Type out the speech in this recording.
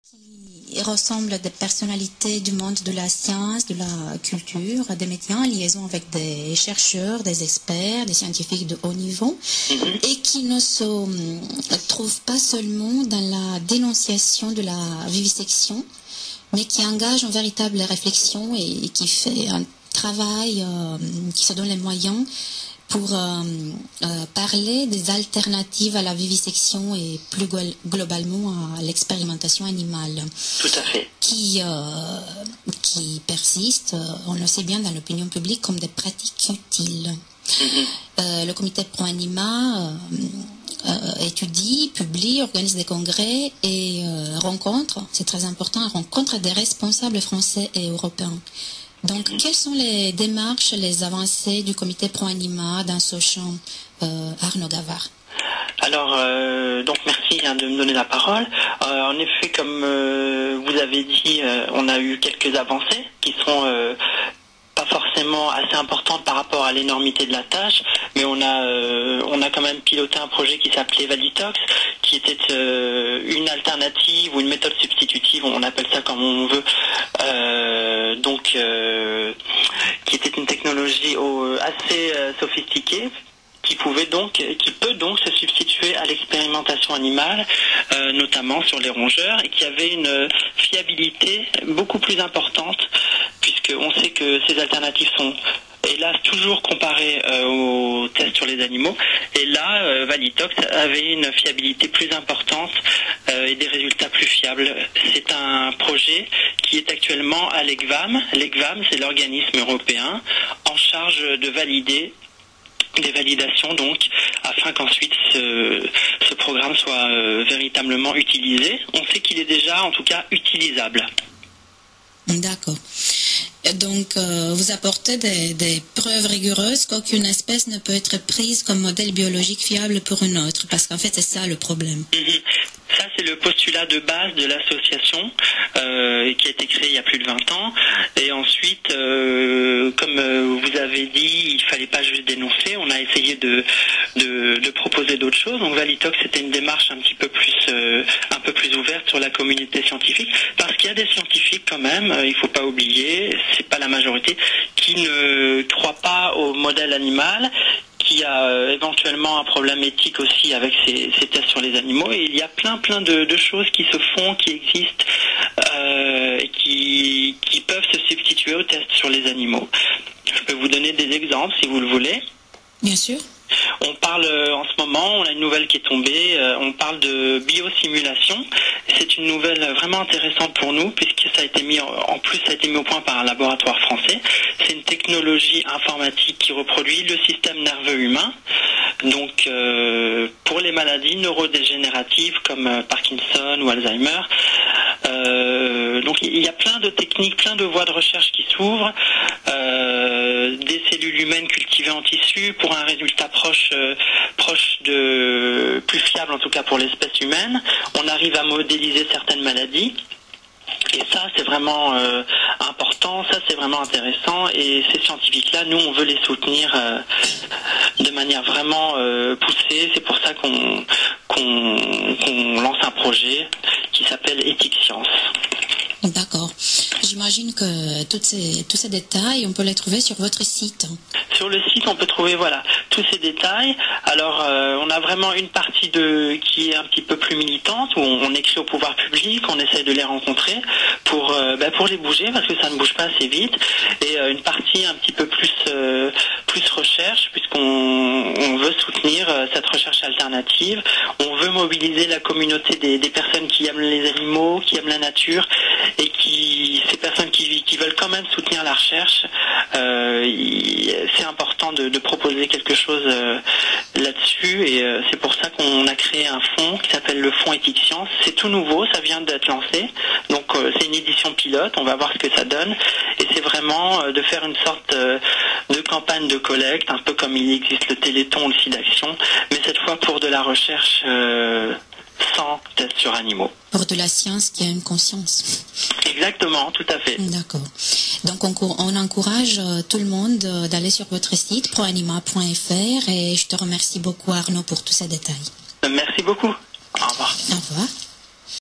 qui ressemblent à des personnalités du monde de la science, de la culture, des médias en liaison avec des chercheurs, des experts, des scientifiques de haut niveau, et qui ne se trouvent pas seulement dans la dénonciation de la vivisection, mais qui engagent une véritable réflexion et qui fait un travail qui se donne les moyens pour parler des alternatives à la vivisection et plus globalement à l'expérimentation animale. Tout à fait. Qui persistent, on le sait bien dans l'opinion publique, comme des pratiques utiles. Le comité pro-anima étudie, publie, organise des congrès et rencontre, c'est très important, rencontre des responsables français et européens. Donc, quelles sont les démarches, les avancées du comité pro-anima dans ce champ, Arnaud Gavard? Alors, donc merci de me donner la parole. En effet, comme vous avez dit, on a eu quelques avancées qui sont pas forcément assez importantes par rapport à l'énormité de la tâche, mais on a quand même piloté un projet qui s'appelait Valitox, qui était une alternative ou une méthode substitutive, on appelle ça comme on veut, qui était une technologie assez sophistiquée, qui peut donc se substituer à l'expérimentation animale, notamment sur les rongeurs, et qui avait une fiabilité beaucoup plus importante, puisqu'on sait que ces alternatives sont hélas toujours comparées aux tests sur les animaux, et là Valitox avait une fiabilité plus importante et des résultats plus fiables. C'est un projet qui est actuellement à l'ECVAM. L'ECVAM, c'est l'organisme européen en charge de valider des validations, donc, afin qu'ensuite ce programme soit véritablement utilisé. On sait qu'il est déjà, en tout cas, utilisable. D'accord. Donc, vous apportez des preuves rigoureuses qu'aucune espèce ne peut être prise comme modèle biologique fiable pour une autre, parce qu'en fait, c'est ça le problème. Ça, c'est le postulat de base de l'association qui a été créée il y a plus de 20 ans. Et ensuite, comme vous avez dit, il fallait pas juste dénoncer. On a essayé de proposer d'autres choses. Donc Valitox, c'était une démarche un peu plus ouverte sur la communauté scientifique, parce qu'il y a des scientifiques quand même, il faut pas oublier, c'est pas la majorité, qui ne croient pas au modèle animal, qui a éventuellement un problème éthique aussi avec ces tests sur les animaux, et il y a plein de choses qui se font, qui existent et qui peuvent se substituer aux tests sur les animaux. Je peux vous donner des exemples si vous le voulez. Bien sûr. On parle en ce moment, on a une nouvelle qui est tombée, on parle de biosimulation. C'est une nouvelle vraiment intéressante pour nous, puisque ça a été mis au point par un laboratoire français. C'est une technologie informatique qui reproduit le système nerveux humain. Donc pour les maladies neurodégénératives comme Parkinson ou Alzheimer. Donc il y a plein de techniques, plein de voies de recherche qui s'ouvrent. Des cellules humaines cultivées en tissu pour un résultat proche de plus fiable, en tout cas pour l'espèce humaine. On arrive à modéliser certaines maladies. Et ça, c'est vraiment important, ça c'est vraiment intéressant, et ces scientifiques-là, nous, on veut les soutenir de manière vraiment poussée. C'est pour ça qu'on lance un projet qui s'appelle Ethic Science. D'accord. J'imagine que tous ces détails, on peut les trouver sur votre site. Sur le site, on peut trouver tous ces détails. Alors, on a vraiment une partie qui est un petit peu plus militante, où on écrit au pouvoir public, on essaye de les rencontrer pour les bouger, parce que ça ne bouge pas assez vite. Et une partie un petit peu plus recherche, puisqu'on veut soutenir cette recherche alternative. On veut mobiliser la communauté des personnes qui aiment les animaux, qui aiment la nature, et ces personnes qui veulent quand même soutenir la recherche. C'est important de proposer quelque chose là-dessus, et c'est pour ça qu'on a créé un fonds qui s'appelle le fonds Ethic Science. C'est tout nouveau, ça vient d'être lancé, donc c'est une édition pilote, on va voir ce que ça donne, et c'est vraiment de faire une sorte de campagne de collecte, un peu comme il existe le Téléthon ou le SIDAction, mais cette fois pour de la recherche sans tests sur animaux. Pour de la science qui a une conscience. Exactement, tout à fait. D'accord. Donc on encourage tout le monde d'aller sur votre site proanima.fr, et je te remercie beaucoup Arnaud pour tous ces détails. Merci beaucoup. Au revoir. Au revoir.